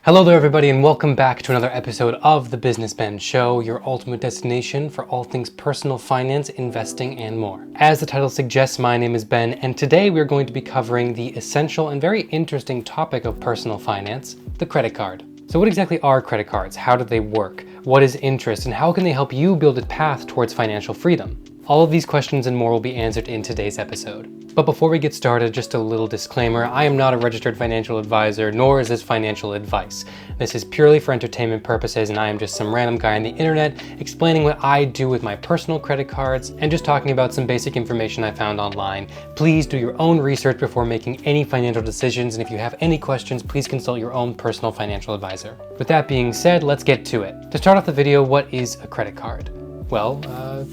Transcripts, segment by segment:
Hello there everybody and welcome back to another episode of The Business Ben Show, your ultimate destination for all things personal finance, investing, and more. As the title suggests, my name is Ben, and today we're going to be covering the essential and very interesting topic of personal finance, the credit card. So what exactly are credit cards? How do they work? What is interest? And how can they help you build a path towards financial freedom? All of these questions and more will be answered in today's episode. But before we get started, just a little disclaimer, I am not a registered financial advisor, nor is this financial advice. This is purely for entertainment purposes, and I am just some random guy on the internet explaining what I do with my personal credit cards and just talking about some basic information I found online. Please do your own research before making any financial decisions, and if you have any questions, please consult your own personal financial advisor. With that being said, let's get to it. To start off the video, what is a credit card? Well,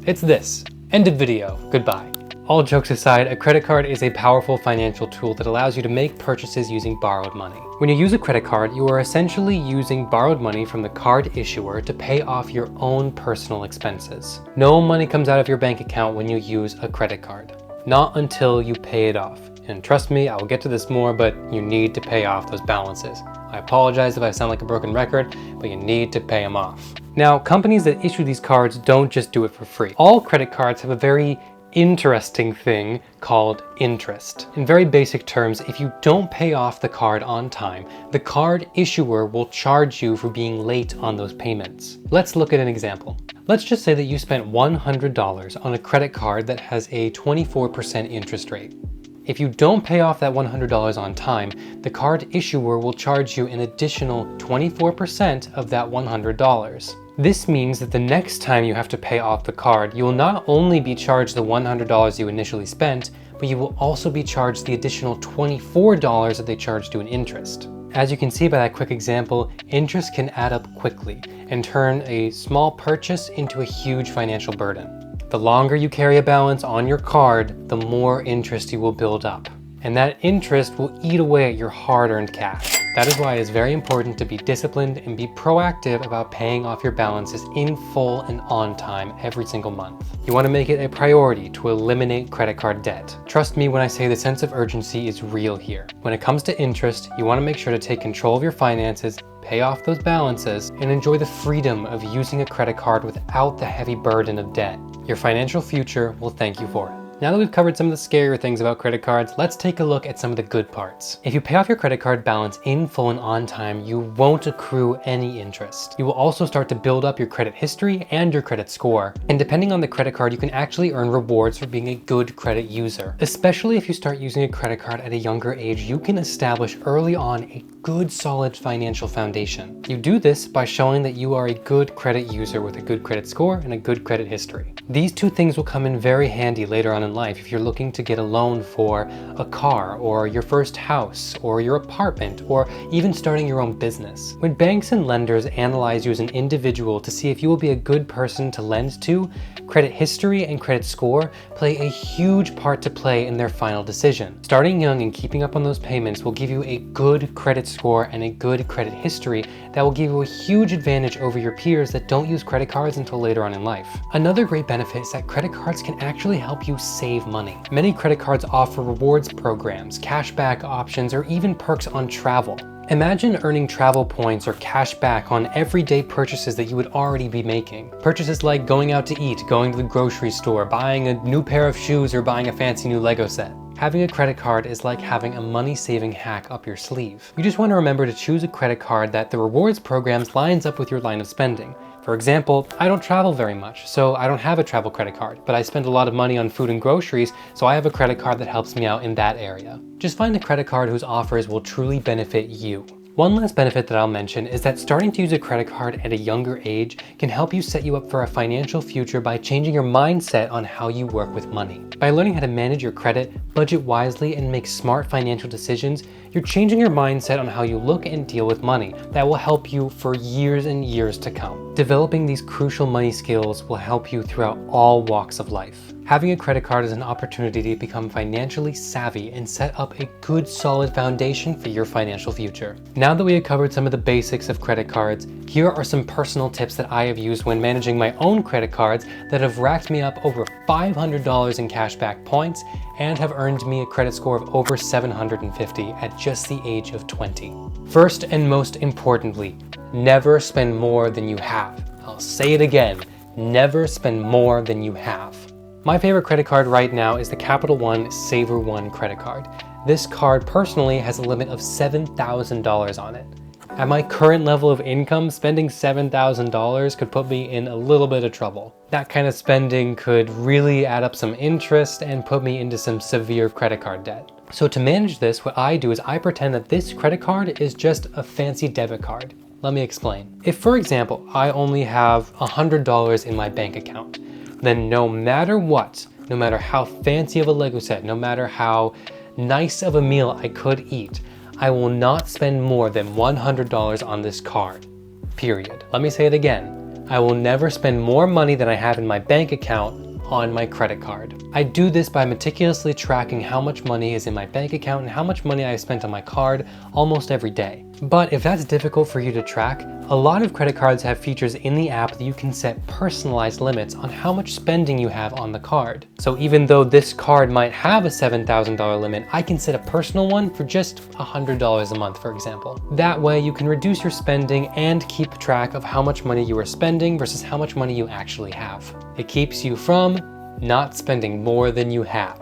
it's this. End of video. Goodbye. All jokes aside, a credit card is a powerful financial tool that allows you to make purchases using borrowed money. When you use a credit card, you are essentially using borrowed money from the card issuer to pay off your own personal expenses. No money comes out of your bank account when you use a credit card. Not until you pay it off. And trust me, I will get to this more, but you need to pay off those balances. I apologize if I sound like a broken record, but you need to pay them off. Now, companies that issue these cards don't just do it for free. All credit cards have a very interesting thing called interest. In very basic terms, if you don't pay off the card on time, the card issuer will charge you for being late on those payments. Let's look at an example. Let's just say that you spent $100 on a credit card that has a 24% interest rate. If you don't pay off that $100 on time, the card issuer will charge you an additional 24% of that $100. This means that the next time you have to pay off the card, you will not only be charged the $100 you initially spent, but you will also be charged the additional $24 that they charged you in interest. As you can see by that quick example, interest can add up quickly and turn a small purchase into a huge financial burden. The longer you carry a balance on your card, the more interest you will build up. And that interest will eat away at your hard-earned cash. That is why it is very important to be disciplined and be proactive about paying off your balances in full and on time every single month. You want to make it a priority to eliminate credit card debt. Trust me when I say the sense of urgency is real here. When it comes to interest, you want to make sure to take control of your finances, pay off those balances, and enjoy the freedom of using a credit card without the heavy burden of debt. Your financial future will thank you for it. Now that we've covered some of the scarier things about credit cards, let's take a look at some of the good parts. If you pay off your credit card balance in full and on time, you won't accrue any interest. You will also start to build up your credit history and your credit score. And depending on the credit card, you can actually earn rewards for being a good credit user. Especially if you start using a credit card at a younger age, you can establish early on a good solid financial foundation. You do this by showing that you are a good credit user with a good credit score and a good credit history. These two things will come in very handy later on in life if you're looking to get a loan for a car or your first house or your apartment or even starting your own business. When banks and lenders analyze you as an individual to see if you will be a good person to lend to, credit history and credit score play a huge part to play in their final decision. Starting young and keeping up on those payments will give you a good credit score and a good credit history that will give you a huge advantage over your peers that don't use credit cards until later on in life. Another great benefit is that credit cards can actually help you save money. Many credit cards offer rewards programs, cashback options, or even perks on travel. Imagine earning travel points or cash back on everyday purchases that you would already be making. Purchases like going out to eat, going to the grocery store, buying a new pair of shoes, or buying a fancy new Lego set. Having a credit card is like having a money-saving hack up your sleeve. You just want to remember to choose a credit card that the rewards programs lines up with your line of spending. For example, I don't travel very much, so I don't have a travel credit card, but I spend a lot of money on food and groceries, so I have a credit card that helps me out in that area. Just find a credit card whose offers will truly benefit you. One last benefit that I'll mention is that starting to use a credit card at a younger age can help you set you up for a financial future by changing your mindset on how you work with money. By learning how to manage your credit, budget wisely, and make smart financial decisions, you're changing your mindset on how you look and deal with money that will help you for years and years to come. Developing these crucial money skills will help you throughout all walks of life. Having a credit card is an opportunity to become financially savvy and set up a good solid foundation for your financial future. Now that we have covered some of the basics of credit cards, here are some personal tips that I have used when managing my own credit cards that have racked me up over $500 in cashback points and have earned me a credit score of over 750 at just the age of 20. First and most importantly, never spend more than you have. I'll say it again, never spend more than you have. My favorite credit card right now is the Capital One Savor One credit card. This card personally has a limit of $7,000 on it. At my current level of income, spending $7,000 could put me in a little bit of trouble. That kind of spending could really add up some interest and put me into some severe credit card debt. So to manage this, what I do is I pretend that this credit card is just a fancy debit card. Let me explain. If, for example, I only have $100 in my bank account, then no matter what, no matter how fancy of a Lego set, no matter how nice of a meal I could eat, I will not spend more than $100 on this card, period. Let me say it again. I will never spend more money than I have in my bank account on my credit card. I do this by meticulously tracking how much money is in my bank account and how much money I spent on my card almost every day. But if that's difficult for you to track, a lot of credit cards have features in the app that you can set personalized limits on how much spending you have on the card. So even though this card might have a $7,000 limit, I can set a personal one for just $100 a month, for example. That way you can reduce your spending and keep track of how much money you are spending versus how much money you actually have. It keeps you from not spending more than you have.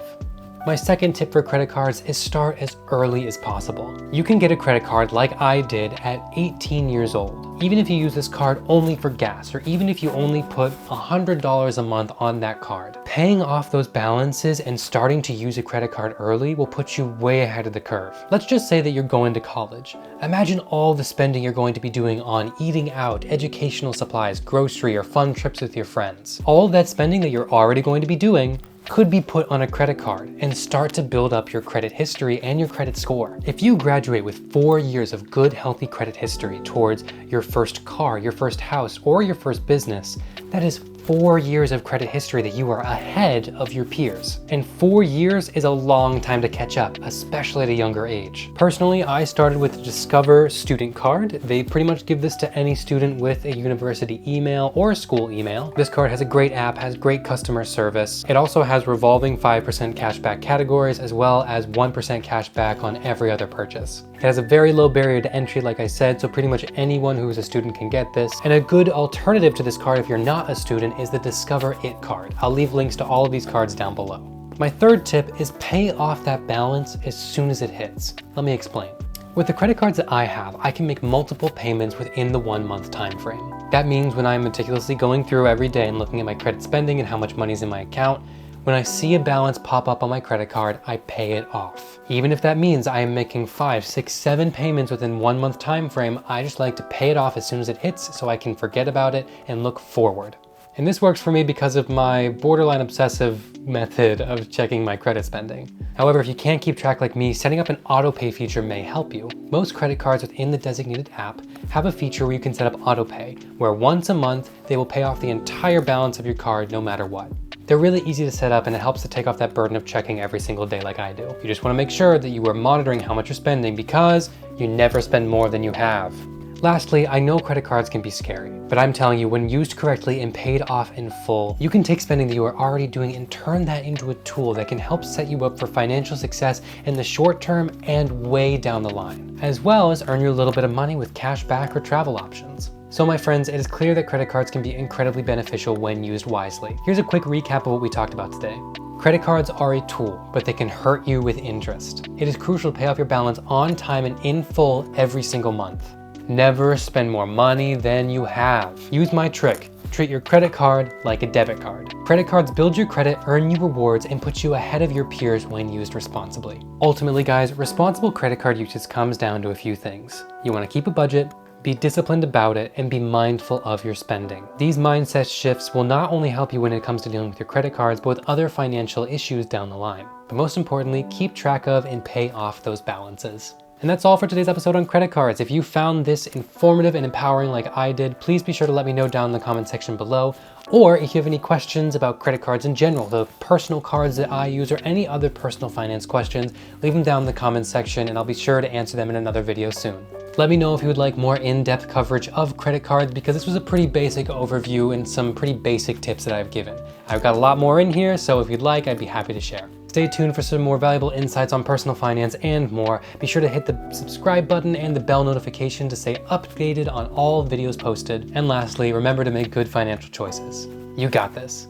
My second tip for credit cards is start as early as possible. You can get a credit card like I did at 18 years old. Even if you use this card only for gas, or even if you only put $100 a month on that card. Paying off those balances and starting to use a credit card early will put you way ahead of the curve. Let's just say that you're going to college. Imagine all the spending you're going to be doing on eating out, educational supplies, grocery, or fun trips with your friends. All that spending that you're already going to be doing could be put on a credit card and start to build up your credit history and your credit score. If you graduate with 4 years of good, healthy credit history towards your first car, your first house, or your first business, that is 4 years of credit history that you are ahead of your peers. And 4 years is a long time to catch up, especially at a younger age. Personally, I started with the Discover student card. They pretty much give this to any student with a university email or a school email. This card has a great app, has great customer service. It also has revolving 5% cashback categories, as well as 1% cashback on every other purchase. It has a very low barrier to entry, like I said, so pretty much anyone who is a student can get this. And a good alternative to this card if you're not a student is the Discover It card. I'll leave links to all of these cards down below. My third tip is pay off that balance as soon as it hits. Let me explain. With the credit cards that I have, I can make multiple payments within the 1 month time frame. That means when I'm meticulously going through every day and looking at my credit spending and how much money is in my account, when I see a balance pop up on my credit card, I pay it off. Even if that means I am making 5, 6, 7 payments within 1 month time frame, I just like to pay it off as soon as it hits so I can forget about it and look forward. And this works for me because of my borderline obsessive method of checking my credit spending. However, if you can't keep track like me, setting up an auto pay feature may help you. Most credit cards within the designated app have a feature where you can set up auto pay, where once a month, they will pay off the entire balance of your card no matter what. They're really easy to set up and it helps to take off that burden of checking every single day like I do. You just want to make sure that you are monitoring how much you're spending because you never spend more than you have. Lastly, I know credit cards can be scary, but I'm telling you, when used correctly and paid off in full, you can take spending that you are already doing and turn that into a tool that can help set you up for financial success in the short term and way down the line, as well as earn you a little bit of money with cash back or travel options. So my friends, it is clear that credit cards can be incredibly beneficial when used wisely. Here's a quick recap of what we talked about today. Credit cards are a tool, but they can hurt you with interest. It is crucial to pay off your balance on time and in full every single month. Never spend more money than you have. Use my trick. Treat your credit card like a debit card. Credit cards build your credit, earn you rewards, and put you ahead of your peers when used responsibly. Ultimately, guys, responsible credit card usage comes down to a few things. You want to keep a budget, be disciplined about it, and be mindful of your spending. These mindset shifts will not only help you when it comes to dealing with your credit cards, but with other financial issues down the line. But most importantly, keep track of and pay off those balances. And that's all for today's episode on credit cards. If you found this informative and empowering like I did, please be sure to let me know down in the comment section below. Or if you have any questions about credit cards in general, the personal cards that I use, or any other personal finance questions, leave them down in the comments section and I'll be sure to answer them in another video soon. Let me know if you would like more in-depth coverage of credit cards, because this was a pretty basic overview and some pretty basic tips that I've given. I've got a lot more in here, so if you'd like, I'd be happy to share. Stay tuned for some more valuable insights on personal finance and more. Be sure to hit the subscribe button and the bell notification to stay updated on all videos posted. And lastly, remember to make good financial choices. You got this.